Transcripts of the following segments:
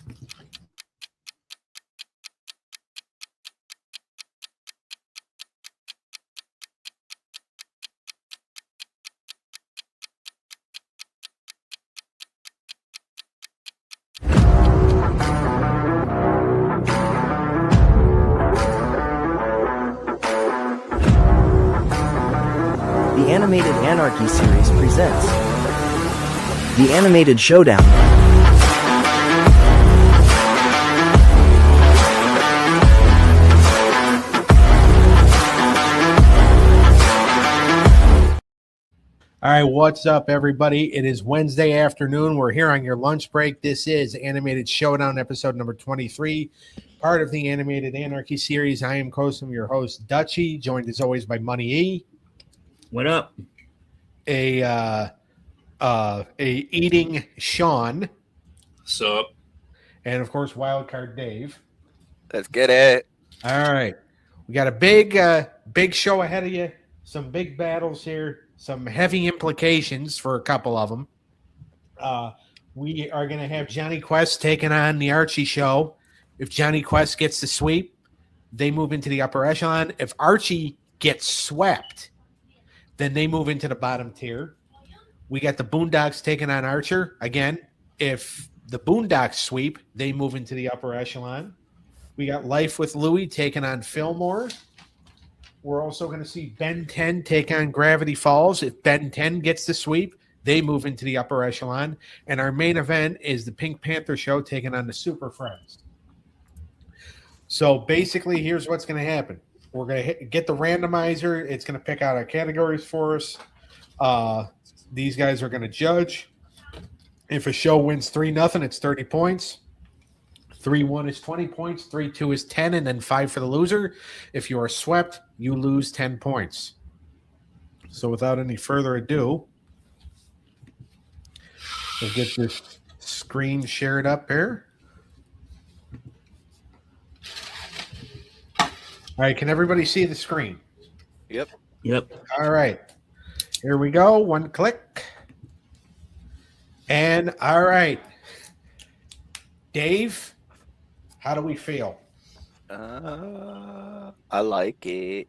The Animated Anarchy series presents the Animated Showdown. All right, what's up, everybody? It is Wednesday afternoon. We're here on your lunch break. This is Animated Showdown, episode number 23, part of the Animated Anarchy series. I am Kosum, your host, Dutchie, joined as always by Money E. What up? A eating Sean. Sup? And of course, Wildcard Dave. Let's get it. All right, we got a big show ahead of you. Some big battles here. Some heavy implications for a couple of them. We are going to have Johnny Quest taking on the Archie show. If Johnny Quest gets the sweep, they move into the upper echelon. If Archie gets swept, then they move into the bottom tier. We got the Boondocks taking on Archer. Again, if the Boondocks sweep, they move into the upper echelon. We got Life with Louie taking on Fillmore. We're also going to see Ben 10 take on Gravity Falls. If Ben 10 gets the sweep, they move into the upper echelon. And our main event is the Pink Panther show taking on the Super Friends. So basically, here's what's going to happen. We're going to get the randomizer. It's going to pick out our categories for us. These guys are going to judge. If a show wins 3-0, it's 30 points. 3-1 is 20 points. 3-2 is 10, and then 5 for the loser. If you are swept, you lose 10 points. So without any further ado, we'll get this screen shared up here. All right, can everybody see the screen? Yep. All right. Here we go. One click. And all right. Dave, how do we feel? I like it.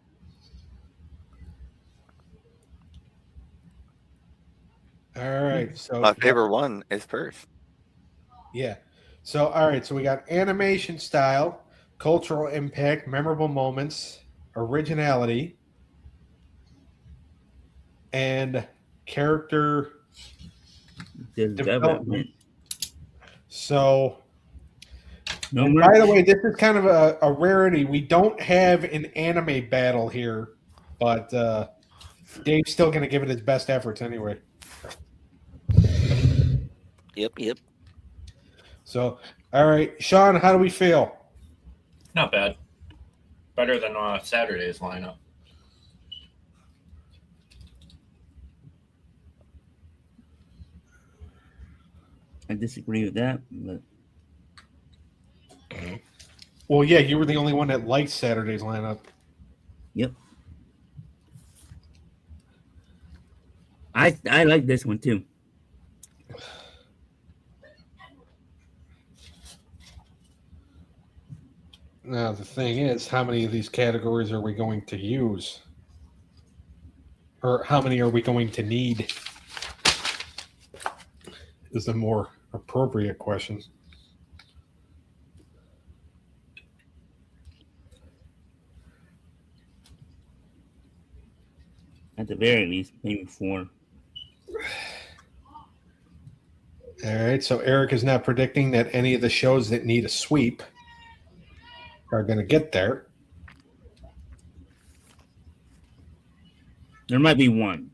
All right. So My favorite one is first. Yeah. So all right. So we got animation style, cultural impact, memorable moments, originality, and character development. So, and by the way, this is kind of a rarity. We don't have an anime battle here, but Dave's still going to give it his best efforts anyway. Yep. So, all right, Sean, how do we feel? Not bad. Better than Saturday's lineup. I disagree with that, but Well, yeah, you were the only one that liked Saturday's lineup. yep. I like this one too. Now, the thing is, how many of these categories are we going to use? Or how many are we going to need? Is the more appropriate question. At the very least, maybe 4. All right, so Eric is now predicting that any of the shows that need a sweep are going to get there. There might be 1.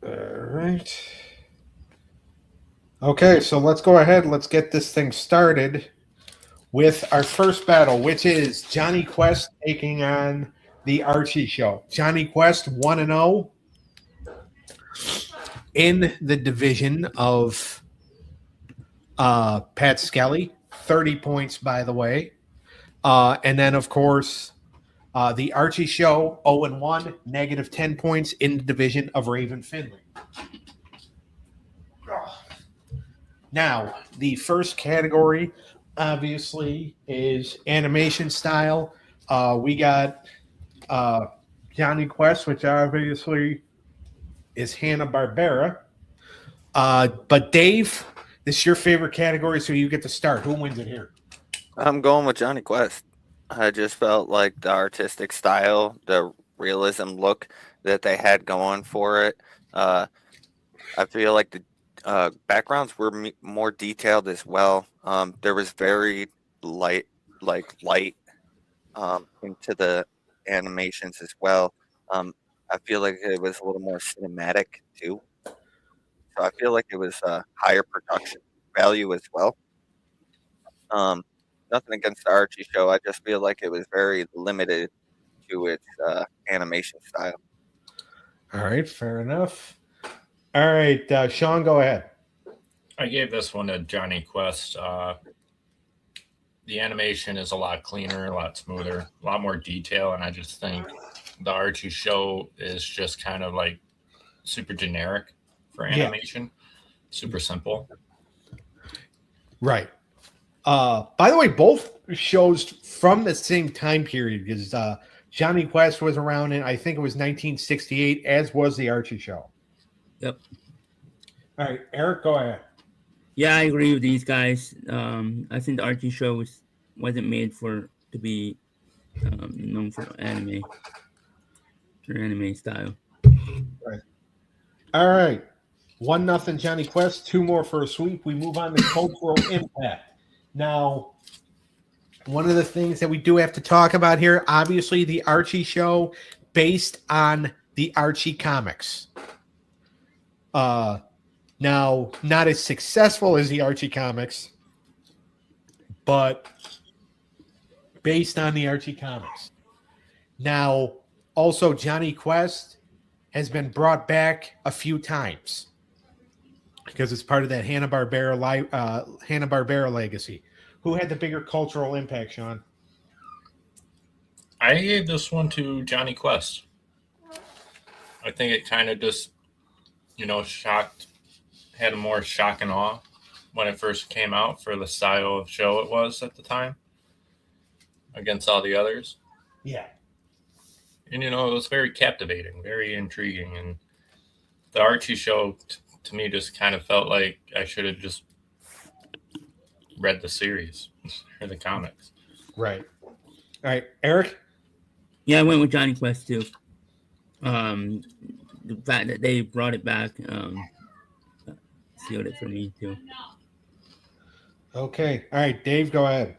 All right. Okay, so let's go ahead. Let's get this thing started with our first battle, which is Johnny Quest taking on the Archie show. Johnny Quest 1-0 in the division of Pat Skelly. 30 points, by the way. And then, of course, The Archie Show 0-1, negative 10 points in the division of Raven Finley. Now, the first category, obviously, is animation style. We got Johnny Quest, which obviously is Hanna-Barbera. But Dave, this is your favorite category, so you get to start. Who wins it here? I'm going with Johnny Quest. I just felt like the artistic style, the realism look that they had going for it. I feel like the backgrounds were more detailed as well. There was very light into the animations as well. I feel like it was a little more cinematic too. So I feel like it was higher production value as well. Nothing against the Archie show. I just feel like it was very limited to its animation style. All right, fair enough. All right, Sean, go ahead. I gave this one to Johnny Quest. The animation is a lot cleaner, a lot smoother, a lot more detail, and I just think the Archie show is just kind of like super generic for animation, super simple. Right. By the way, both shows from the same time period because Johnny Quest was around in, I think it was 1968, as was the Archie show. Yep. All right, Eric, go ahead. Yeah, I agree with these guys. I think the Archie show wasn't made to be known for anime style. Right. All right. 1-0 Johnny Quest, 2 more for a sweep. We move on to cultural impact. Now, one of the things that we do have to talk about here, obviously the Archie show based on the Archie comics. Now, not as successful as the Archie comics, but based on the Archie comics. Now, also Johnny Quest has been brought back a few times because it's part of that Hanna-Barbera legacy. Who had the bigger cultural impact, Sean? I gave this one to Johnny Quest. I think it kind of just, had a more shock and awe when it first came out for the style of show it was at the time against all the others. Yeah. And, it was very captivating, very intriguing. And the Archie show, to me, just kind of felt like I should have just read the series or the comics. Right. All right, Eric? Yeah, I went with Johnny Quest too. The fact that they brought it back sealed it for me too. Okay. All right, Dave, go ahead.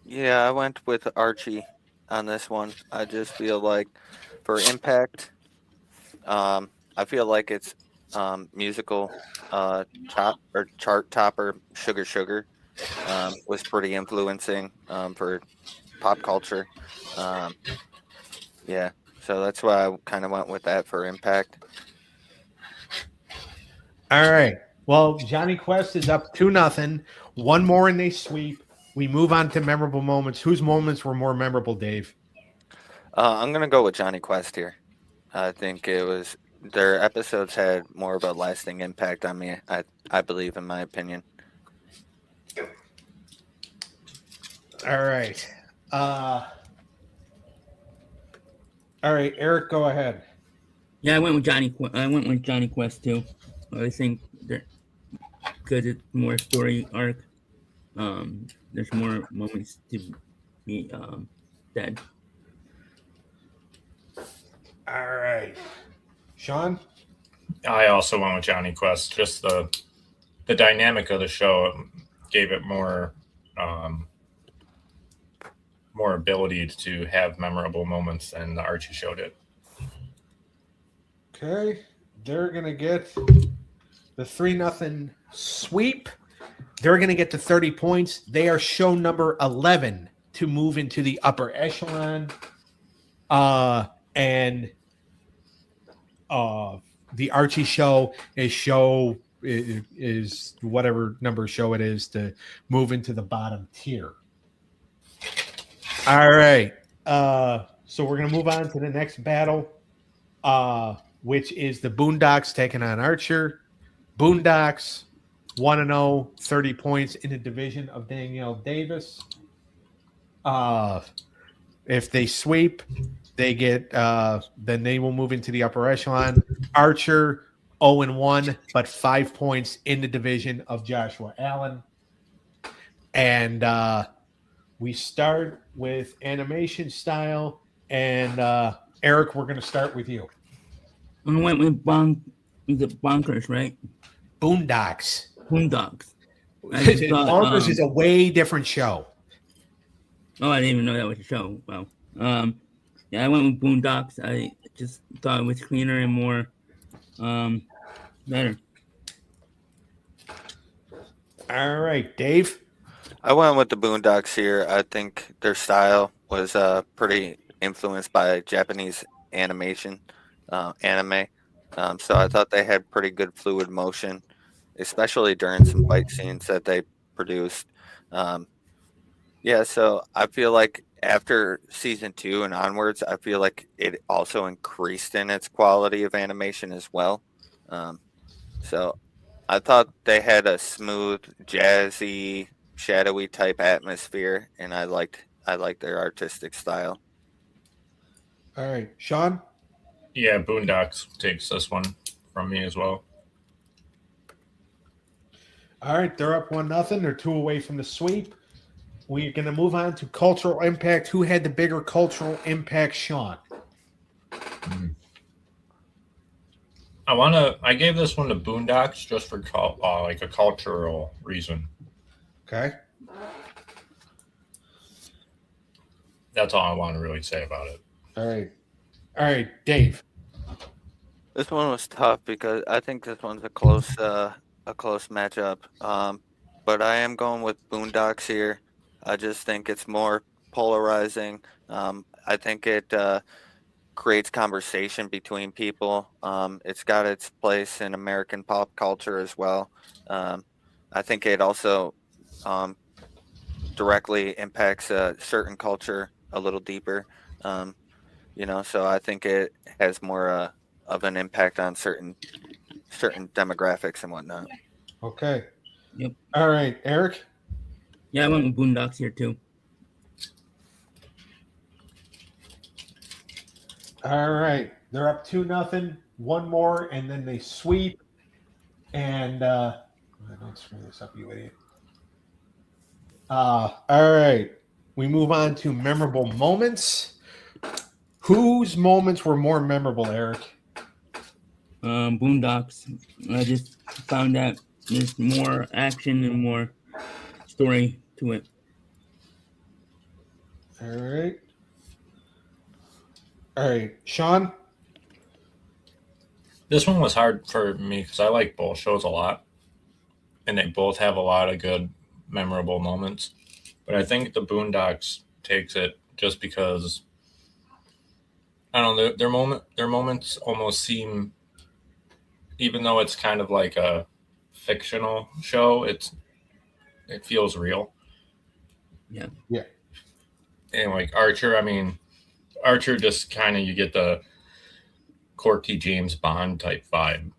Yeah, I went with Archie on this one. I just feel like for impact, I feel like it's musical chart topper Sugar was pretty influencing for pop culture. Yeah, so that's why I kind of went with that for impact. All right. Well, Johnny Quest is up 2-0. One more and they sweep. We move on to memorable moments. Whose moments were more memorable, Dave? I'm going to go with Johnny Quest here. I think their episodes had more of a lasting impact on me, I believe, in my opinion. All right. All right, Eric, go ahead. Yeah, I went with Johnny Quest too. I think because it's more story arc. There's more moments to be dead. All right. Sean? I also went with Johnny Quest. Just the dynamic of the show gave it more ability to have memorable moments than the Archie show did. Okay. They're going to get the 3-0 sweep. They're going to get to 30 points. They are show number 11 to move into the upper echelon. And the Archie show is whatever number show it is to move into the bottom tier. All right. So we're gonna move on to the next battle, which is the Boondocks taking on Archer. Boondocks 1-0, 30 points in the division of Danielle Davis. If they sweep, they get then they will move into the upper echelon. Archer 0-1, but 5 points in the division of Joshua Allen. And we start with animation style. And Eric, we're going to start with you. I went with Bonkers, right? Boondocks. Boondocks. I just thought, Bonkers is a way different show. Oh, I didn't even know that was a show. Wow. Yeah, I went with Boondocks. I just thought it was cleaner and more better. All right, Dave. I went with the Boondocks here. I think their style was pretty influenced by Japanese animation, anime. So I thought they had pretty good fluid motion, especially during some fight scenes that they produced. Yeah, so I feel like after season 2 and onwards, I feel like it also increased in its quality of animation as well. So I thought they had a smooth, jazzy, shadowy type atmosphere, and I liked their artistic style. All right, Sean. Yeah, Boondocks takes this one from me as well. All right, they're up 1-0. They're 2 away from the sweep. We're going to move on to cultural impact. Who had the bigger cultural impact, Sean? I gave this one to Boondocks just for like a cultural reason. Okay. That's all I want to really say about it. All right, Dave. This one was tough because I think this one's a close matchup. But I am going with Boondocks here. I just think it's more polarizing. I think it creates conversation between people. It's got its place in American pop culture as well. I think it also directly impacts a certain culture a little deeper. So I think it has more of an impact on certain demographics and whatnot. Okay. Yep. All right, Eric. Yeah, I went with Boondocks here too. All right, they're up 2-0. One more, and then they sweep. And don't screw this up, you idiot. All right, we move on to memorable moments. Whose moments were more memorable, Eric? Boondocks. I just found that there's more action and more story to it. All right, Sean. This one was hard for me because I like both shows a lot, and they both have a lot of good, memorable moments. But I think the Boondocks takes it just because I don't know their moments almost seem, even though it's kind of like a fictional show, it feels real. Yeah. And like Archer just kind of, you get the quirky James Bond type vibe.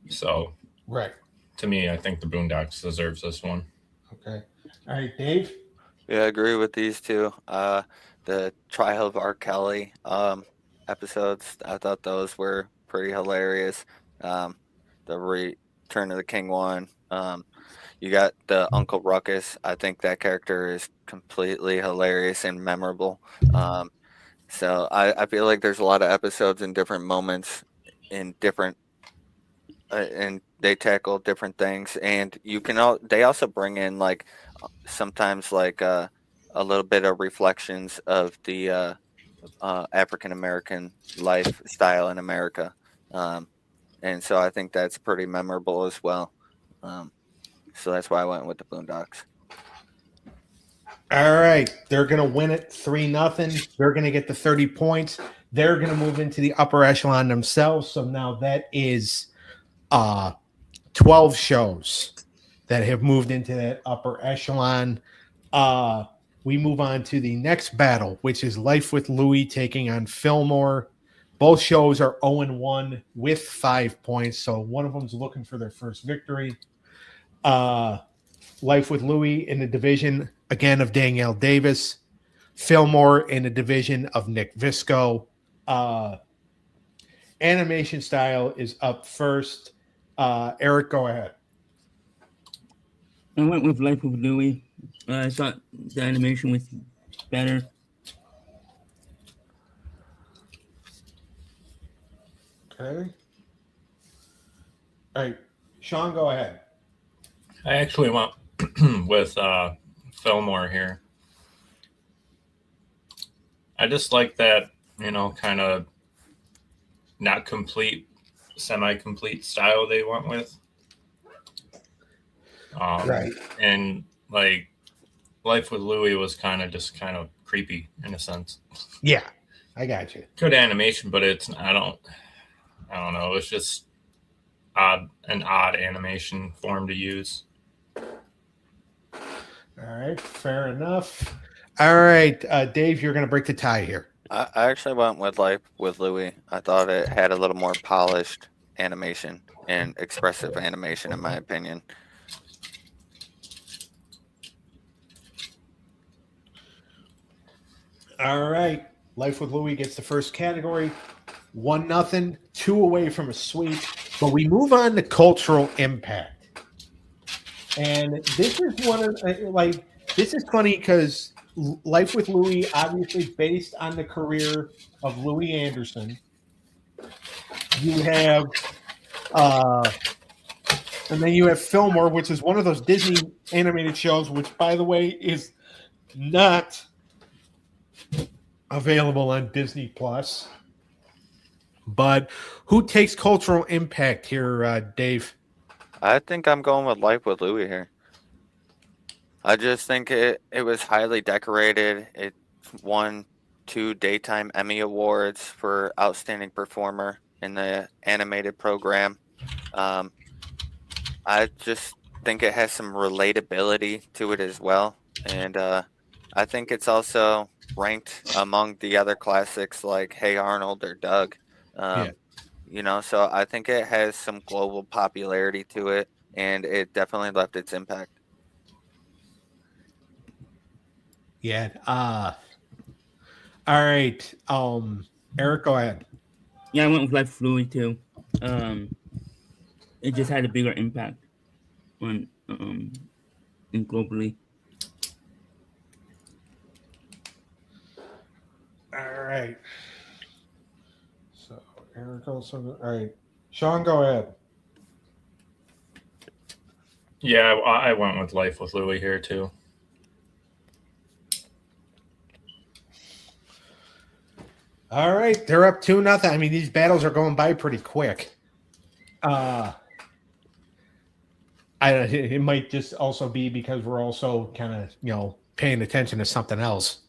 So Right. to me, I think the Boondocks deserves this one. Okay. All right, Dave. Yeah, I agree with these two. The Trial of R. Kelly episodes, I thought those were pretty hilarious. The Return of the King one. You got the Uncle Ruckus. I think that character is completely hilarious and memorable. So I feel like there's a lot of episodes and different moments in different, and they tackle different things. And they also bring in like sometimes like a little bit of reflections of the African American lifestyle in America. And so I think that's pretty memorable as well. So that's why I went with the Boondocks. All right, they're going to win it 3-0. They're going to get the 30 points. They're going to move into the upper echelon themselves. So now that is 12 shows that have moved into that upper echelon. we move on to the next battle, which is Life with Louie taking on Fillmore. Both shows are 0-1 with 5 points, so one of them's looking for their first victory. Life with Louie in the division, again, of Danielle Davis. Fillmore in the division of Nick Visco. Animation style is up first. Eric, go ahead. I went with Life with Louie. I thought the animation was better. Okay. All right. Sean, go ahead. I actually went with Fillmore here. I just like that, kind of not complete, semi-complete style they went with. Right. And like Life with Louie was kind of creepy in a sense. Yeah, I got you. Good animation, but I don't know. It's just an odd animation form to use. All right, fair enough. All right, Dave, you're going to break the tie here. I actually went with Life with Louie. I thought it had a little more polished animation and expressive animation, in my opinion. All right, Life with Louie gets the first category. 1-0, 2 away from a sweep. But we move on to cultural impact. And this is this is funny because Life with Louie, obviously based on the career of Louie Anderson. You have, and then you have Fillmore, which is one of those Disney animated shows, which, by the way, is not available on Disney Plus. But who takes cultural impact here, Dave? I think I'm going with Life with Louie here. I just think it was highly decorated. It won 2 Daytime Emmy Awards for Outstanding Performer in the animated program. I just think it has some relatability to it as well. And I think it's also ranked among the other classics like Hey Arnold or Doug. So I think it has some global popularity to it, and it definitely left its impact. Yeah. All right. Eric, go ahead. Yeah, I went with Life with Louie too. It just had a bigger impact on and globally. All right. So Eric also. All right, Sean, go ahead. Yeah, I went with Life with Louie here too. All right, they're up 2-0. I mean, these battles are going by pretty quick. It might just also be because we're also kind of paying attention to something else.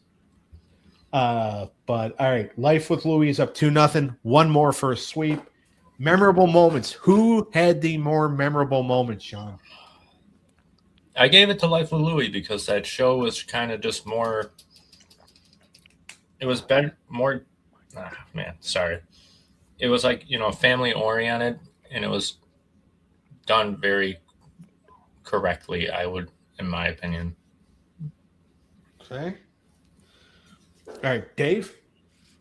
But all right, Life with Louie is up 2-0. One more for a sweep. Memorable moments. Who had the more memorable moments, Sean? I gave it to Life with Louie because that show was kind of just more. It was better, more. It was like family oriented, and it was done very correctly. In my opinion. Okay. All right, Dave.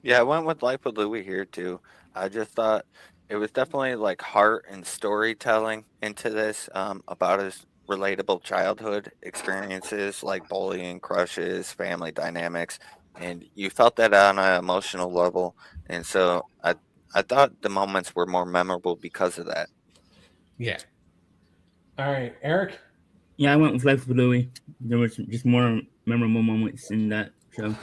Yeah, I went with Life with Louie here too. I just thought it was definitely like heart and storytelling into this about his relatable childhood experiences like bullying, crushes, family dynamics, and you felt that on an emotional level. And so I thought the moments were more memorable because of that. Yeah. All right, Eric. Yeah, I went with Life with Louie. There was just more memorable moments in that show.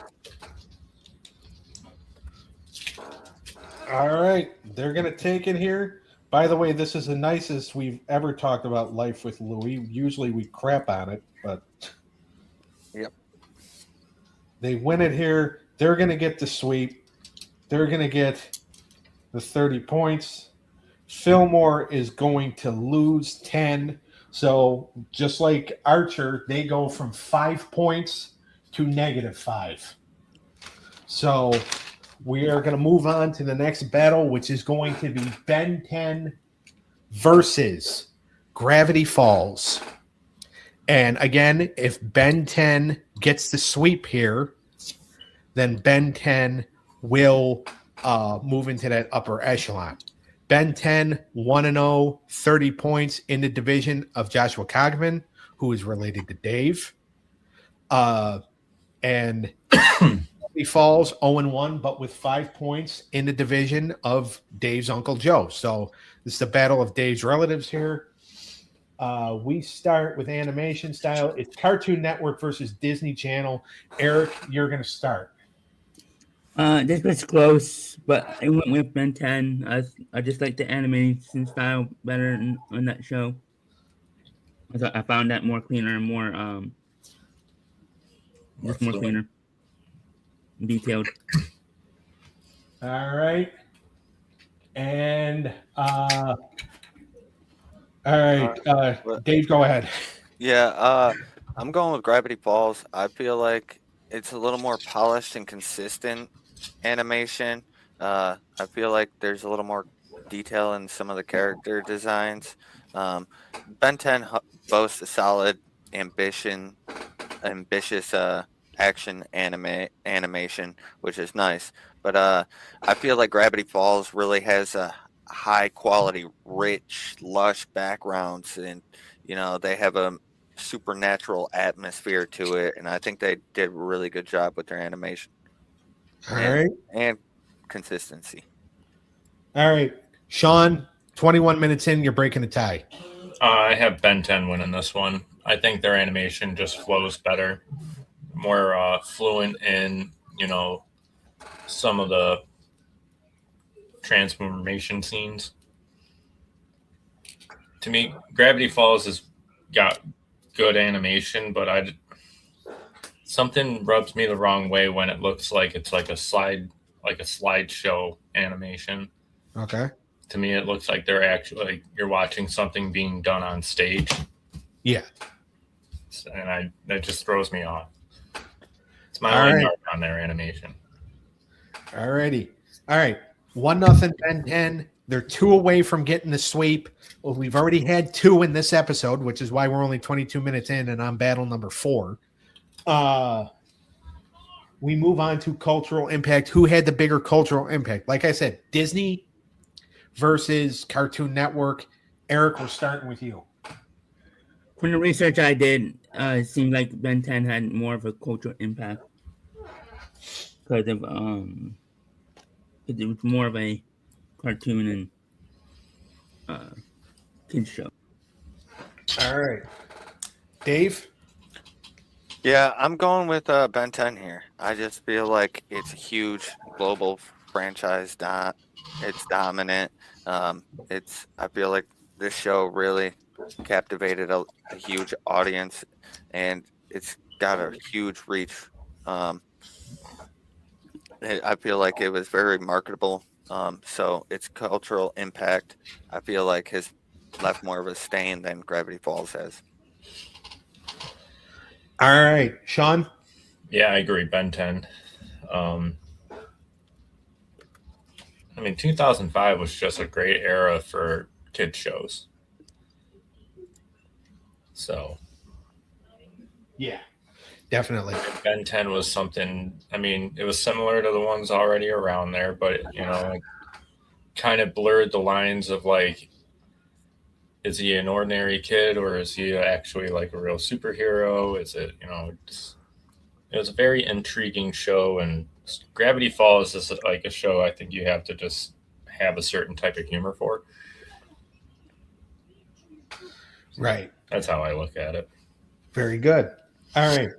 All right, they're going to take it here. By the way, this is the nicest we've ever talked about Life with Louie. Usually we crap on it, but yep, they win it here. They're going to get the sweep. They're going to get the 30 points. Fillmore is going to lose 10. So just like Archer, they go from 5 points to -5. So we are going to move on to the next battle, which is going to be Ben 10 versus Gravity Falls. And again, if Ben 10 gets the sweep here, then Ben 10 will move into that upper echelon. Ben 10, 1-0, 30 points in the division of Joshua Cogman, who is related to Dave. And he falls 0-1, but with 5 points in the division of Dave's Uncle Joe. So this is the battle of Dave's relatives here. We start with animation style. It's Cartoon Network versus Disney Channel. Eric, you're going to start. This was close, but I went with Ben 10. I just like the animation style better on that show. I found that more cleaner and more just more cleaner, detailed. All right. And all right, Dave, go ahead. Yeah, I'm going with Gravity Falls. I feel like it's a little more polished and consistent animation. I feel like there's a little more detail in some of the character designs. Ben 10 boasts a solid ambitious action animation, which is nice. But I feel like Gravity Falls really has a high quality, rich, lush backgrounds, and they have a supernatural atmosphere to it, and I think they did a really good job with their animation. All right. And consistency. All right. Sean, 21 minutes in, you're breaking a tie. I have Ben 10 winning this one. I think their animation just flows better, more fluent in, some of the transformation scenes. To me, Gravity Falls has got good animation, but something rubs me the wrong way when it looks like it's like a slideshow animation. Okay. To me, it looks like they're actually you're watching something being done on stage. Yeah. And that just throws me off. It's my only mark on their animation. All righty. All right. 1-0 Ben 10. They're 2 away from getting the sweep. Well, we've already had 2 in this episode, which is why we're only 22 minutes in and on battle number 4. We move on to cultural impact. Who had the bigger cultural impact? Like I said, Disney versus Cartoon Network. Eric, we're starting with you. From the research I did, it seemed like Ben 10 had more of a cultural impact because of it was more of a cartoon and kids show. All right, Dave. Yeah, I'm going with Ben 10 here. I just feel like it's a huge global franchise. It's dominant. I feel like this show really captivated a huge audience, and it's got a huge reach. I feel like it was very marketable. So its cultural impact, I feel like, has left more of a stain than Gravity Falls has. All right, Sean. Yeah, I agree. Ben 10. 2005 was just a great era for kids shows. So, yeah, definitely. Ben 10 was something. It was similar to the ones already around there, but it kind of blurred the lines of like, is he an ordinary kid or is he actually like a real superhero? Is it, it was a very intriguing show, and Gravity Falls is like a show I think you have to just have a certain type of humor for. Right. That's how I look at it. Very good. All right.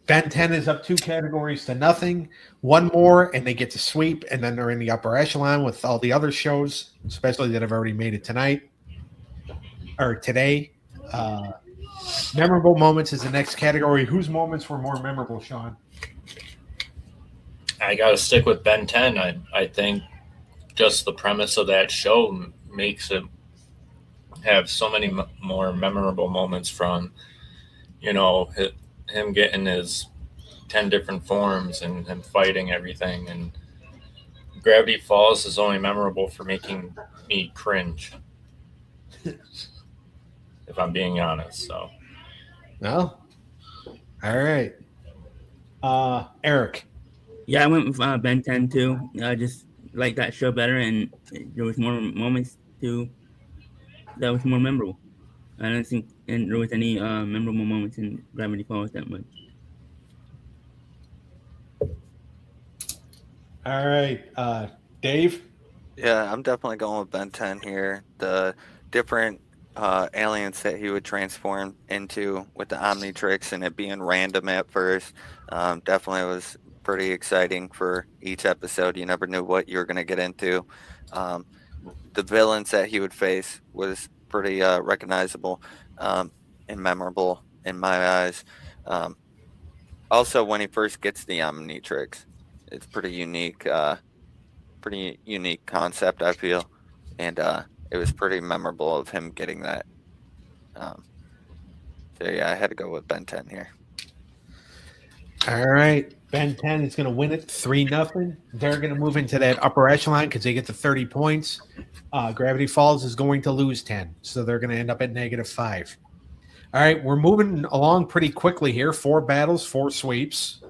Ben 10 is up 2 categories to nothing. 1 more, and they get to sweep, and then they're in the upper echelon with all the other shows, especially that have already made it tonight. Or today. Memorable moments is the next category. Whose moments were more memorable, Sean? I got to stick with Ben 10. I think just the premise of that show makes it have so many more memorable moments, from, him getting his 10 different forms and fighting everything. And Gravity Falls is only memorable for making me cringe, if I'm being honest. So, Well, all right. Eric. Yeah, I went with Ben 10 too. I just like that show better, and there was more moments too that was more memorable. I don't think and there was any memorable moments in Gravity Falls that much. All right. Dave. Yeah, I'm definitely going with Ben 10 here. The different aliens that he would transform into with the Omnitrix and it being random at first definitely was pretty exciting for each episode. You never knew what you were going to get into. The villains that he would face was pretty recognizable and memorable in my eyes. Also, when he first gets the Omnitrix, it's pretty unique concept, I feel, and it was pretty memorable of him getting that. So yeah, I had to go with Ben 10 here. All right. Ben 10 is going to win it 3-0. They're going to move into that upper echelon because they get to 30 points. Gravity Falls is going to lose 10, so they're going to end up at -5. All right, we're moving along pretty quickly here. 4 battles, 4 sweeps.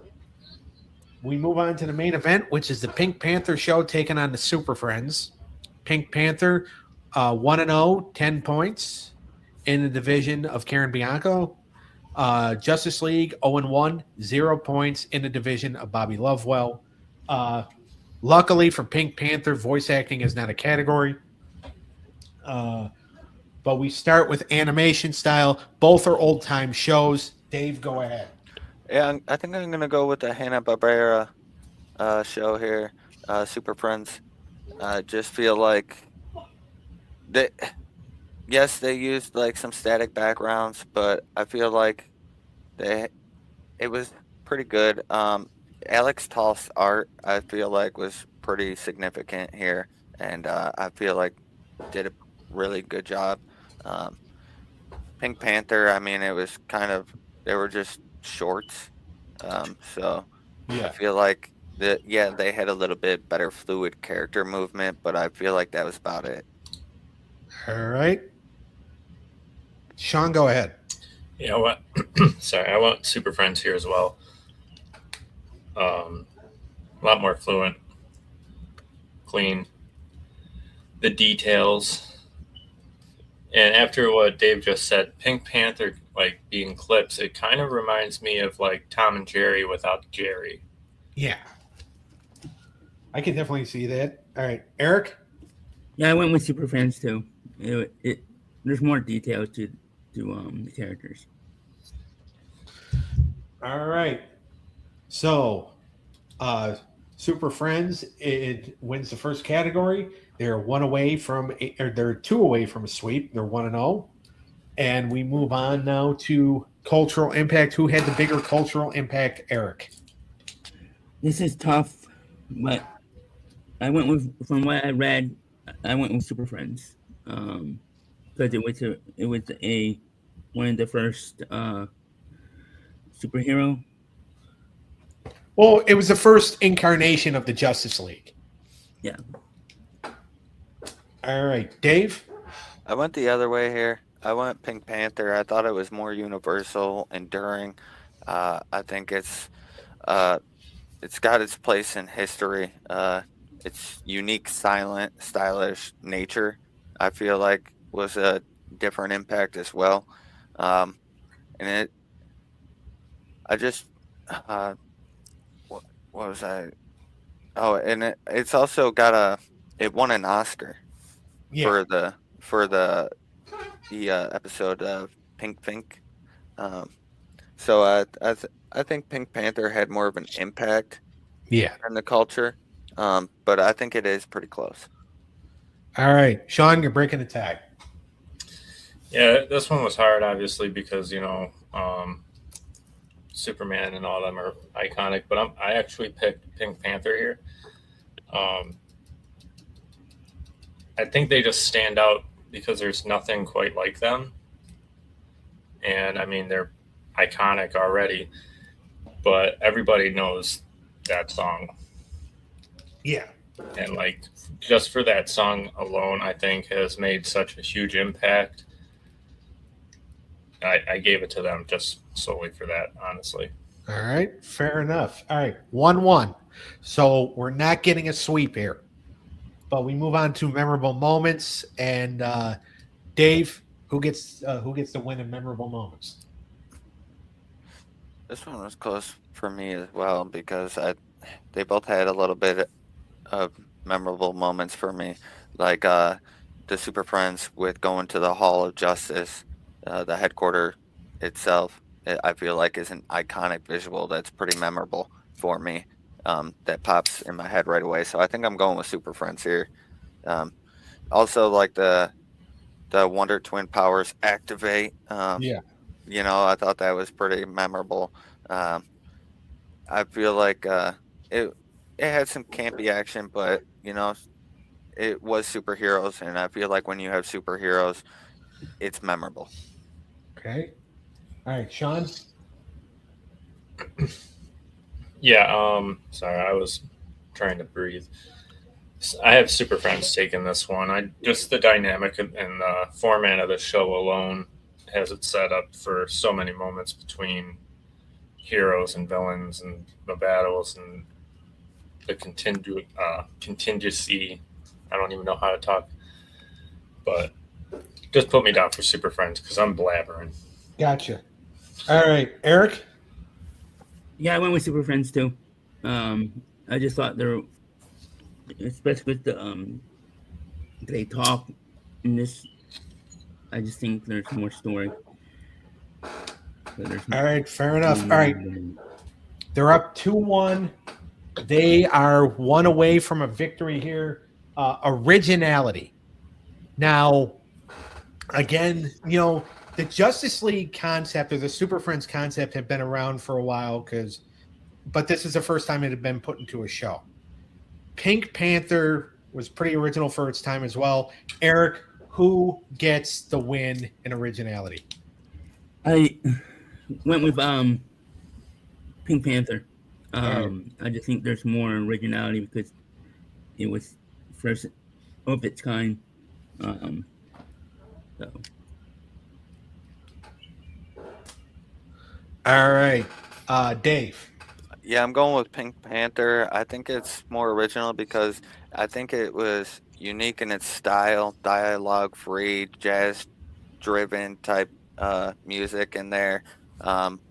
We move on to the main event, which is the Pink Panther show taking on the Super Friends. Pink Panther 1-0, 10 points in the division of Karen Bianco. Justice League 0-1, 0 points in the division of Bobby Lovewell. Luckily for Pink Panther, voice acting is not a category. But we start with animation style. Both are old-time shows. Dave, go ahead. Yeah, I think I'm going to go with the Hanna-Barbera show here, Super Friends. I just feel like they used like some static backgrounds, but I feel like it was pretty good. Alex Toth's art, I feel like, was pretty significant here, and I feel like did a really good job. Pink Panther, I mean, it was they were just shorts, so Yeah. I feel like they had a little bit better fluid character movement, but I feel like that was about it. All right. Sean, go ahead. you know what? Sorry, I want Super Friends here as well. A lot more fluent, clean. The details. And after what Dave just said, Pink Panther, like being clips, it kind of reminds me of like Tom and Jerry without Jerry. Yeah. I can definitely see that. All right. Eric? Yeah, I went with Super Friends too. There's more detail to the characters. All right. So, Super Friends, it wins the first category. They're 2 away from a sweep. They're 1-0. And we move on now to cultural impact. Who had the bigger cultural impact, Eric? This is tough, but I went with, from what I read, I went with Super Friends. Because it was one of the first superhero. Well, it was the first incarnation of the Justice League. Yeah. All right, Dave? I went the other way here. I went Pink Panther. I thought it was more universal, enduring. I think it's got its place in history. Its unique, silent, stylish nature, I feel like, was a different impact as well. And what was I? Oh, and it's also got it won an Oscar for the episode of Pink Pink. So I think Pink Panther had more of an impact in the culture, but I think it is pretty close. All right, Sean, you're breaking the tie. Yeah, this one was hard, obviously, because Superman and all them are iconic. But I actually picked Pink Panther here. I think they just stand out because there's nothing quite like them, and I mean they're iconic already. but everybody knows that song. Yeah. And like just for that song alone, I think has made such a huge impact. I gave it to them just solely for that, honestly. All right. Fair enough. All right. 1-1. So we're not getting a sweep here, but we move on to memorable moments. And Dave, who gets the win in memorable moments? This one was close for me as well because they both had a little bit of memorable moments for me, like the Super Friends with going to the Hall of Justice, the headquarter itself. I feel like is an iconic visual that's pretty memorable for me. That pops in my head right away. So I think I'm going with Super Friends here. Also, like the Wonder Twin powers activate. Yeah. You know, I thought that was pretty memorable. I feel like it had some campy action, but you know, it was superheroes, and I feel like when you have superheroes, it's memorable. Okay. All right, Sean. Yeah, sorry, I was trying to breathe. I have Super Friends taking this one. I just the dynamic and the format of the show alone has it set up for so many moments between heroes and villains and the battles and the contingency. I don't even know how to talk, but just put me down for Super Friends because I'm blabbering. Gotcha. All right, Eric. Yeah, I went with Super Friends too. I just thought there, especially with the they talk in this. I just think there's more story. All right, fair enough. All right, they're up 2-1. They are one away from a victory here. Originality. Now, again, you know, the Justice League concept or the Super Friends concept have been around for a while but this is the first time it had been put into a show. Pink Panther was pretty original for its time as well. Eric, who gets the win in originality? I went with Pink Panther. Right. I just think there's more originality because it was first of its kind. So. All right, Dave. Yeah, I'm going with Pink Panther. I think it's more original because I think it was unique in its style, dialogue free, jazz driven type music in there.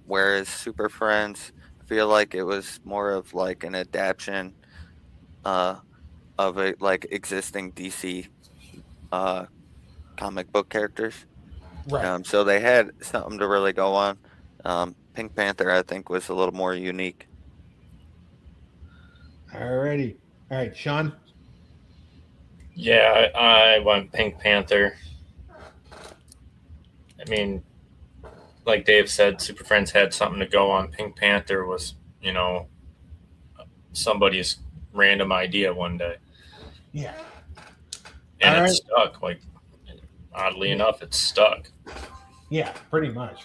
Whereas Super Friends, I feel like it was more of like an adaptation of it, like existing DC comic book characters. Right. So they had something to really go on. Pink Panther, I think, was a little more unique. All righty. All right, Sean. Yeah, I went Pink Panther. I mean, like Dave said, Super Friends had something to go on. Pink Panther was, you know, somebody's random idea one day. Yeah. And All it right. stuck. Like, oddly enough, it stuck. Yeah, pretty much.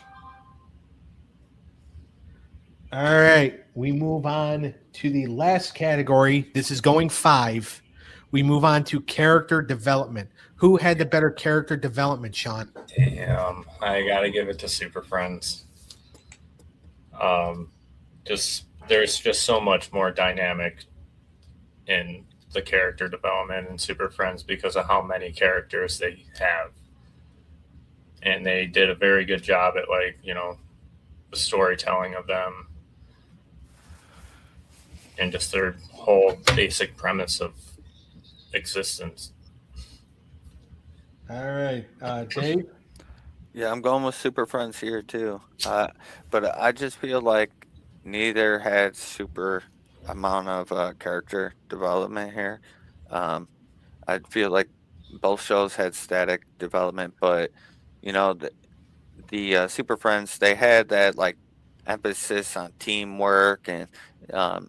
All right. We move on to the last category. This is going 5. We move on to character development. Who had the better character development, Sean? Damn, I gotta give it to Super Friends. There's just so much more dynamic in the character development in Super Friends because of how many characters they have, and they did a very good job at the storytelling of them and just their whole basic premise of existence. All right. Dave? Yeah, I'm going with Super Friends here too. But I just feel like neither had super amount of character development here. I feel like both shows had static development, but you know the Super Friends, they had that like emphasis on teamwork and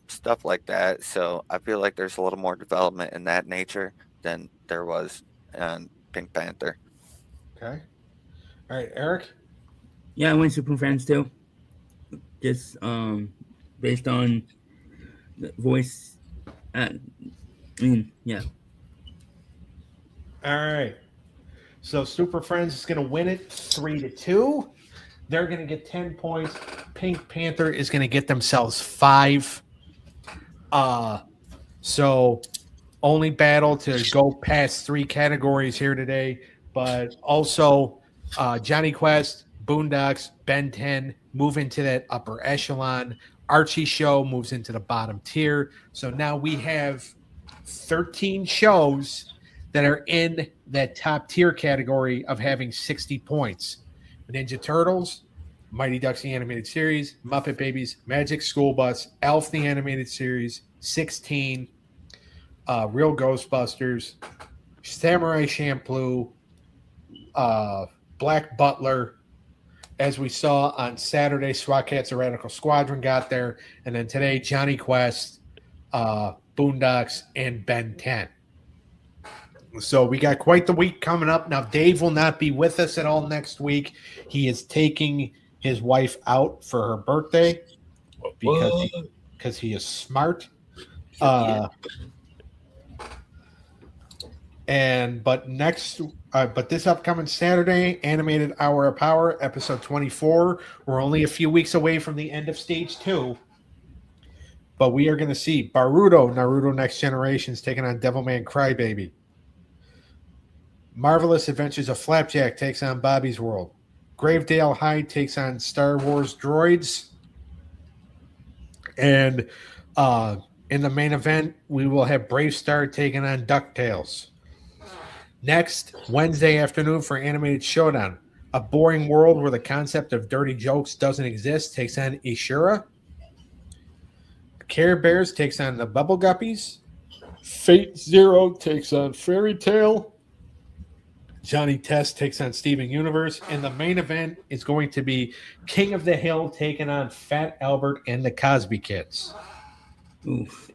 stuff like that. So I feel like there's a little more development in that nature than there was in Pink Panther. Okay. All right, Eric? Yeah, I went Super Friends too. Just based on the voice. Yeah. All right. So Super Friends is going to win it 3-2. They're going to get 10 points. Pink Panther is going to get themselves 5. So only battle to go past 3 categories here today, but also Johnny Quest, Boondocks, Ben 10 move into that upper echelon. Archie show moves into the bottom tier. So now we have 13 shows that are in that top tier category of having 60 points. Ninja Turtles, Mighty Ducks the Animated Series, Muppet Babies, Magic School Bus, Elf the Animated Series, 16, Real Ghostbusters, Samurai Champloo, Black Butler. As we saw on Saturday, SWAT Cats a Radical Squadron got there. And then today, Johnny Quest, Boondocks, and Ben 10. So we got quite the week coming up. Now, Dave will not be with us at all next week. He is taking his wife out for her birthday because he is smart. But this upcoming Saturday, Animated Hour of Power, episode 24. We're only a few weeks away from the end of stage 2. But we are going to see Naruto Next Generations taking on Devilman Crybaby. Marvelous Adventures of Flapjack takes on Bobby's World. Gravedale High takes on Star Wars Droids. And in the main event, we will have Brave Star taking on DuckTales. Next, Wednesday afternoon for Animated Showdown. A Boring World Where the Concept of Dirty Jokes Doesn't Exist takes on Ishura. Care Bears takes on the Bubble Guppies. Fate Zero takes on Fairy Tale. Johnny Test takes on Steven Universe. And the main event is going to be King of the Hill taking on Fat Albert and the Cosby Kids. Oof.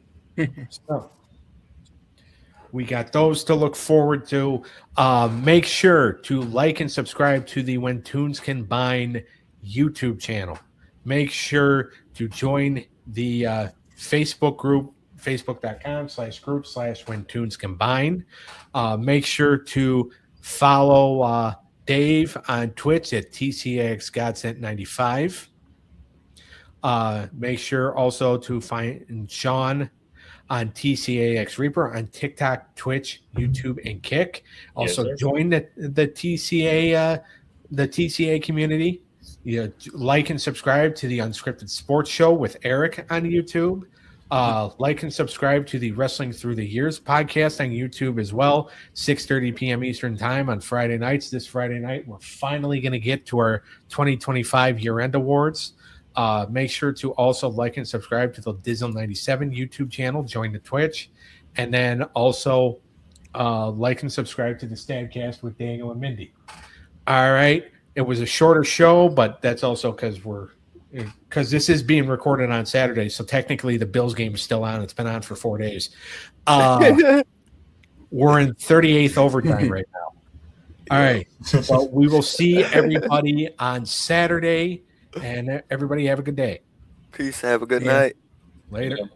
So we got those to look forward to. Make sure to like and subscribe to the When Tunes Combine YouTube channel. Make sure to join the Facebook group, facebook.com/group/When Tunes Combine. Make sure to follow Dave on Twitch at TCAXGodsent95. Make sure also to find Sean on TCAX Reaper on TikTok, Twitch, YouTube, and Kick. Also join the TCA community. Like and subscribe to the Unscripted Sports Show with Eric on YouTube. Like and subscribe to the Wrestling Through the Years podcast on YouTube as well. 6:30 p.m. Eastern Time on Friday nights. This Friday night, we're finally going to get to our 2025 year-end awards. Make sure to also like and subscribe to the Dizzle97 YouTube channel. Join the Twitch. And then also like and subscribe to the Stadcast with Daniel and Mindy. All right. It was a shorter show, but that's also because this is being recorded on Saturday. So technically the Bills game is still on. It's been on for 4 days. We're in 38th overtime right now. All right. So we will see everybody on Saturday. And everybody have a good day. Peace. Have a good night. Later.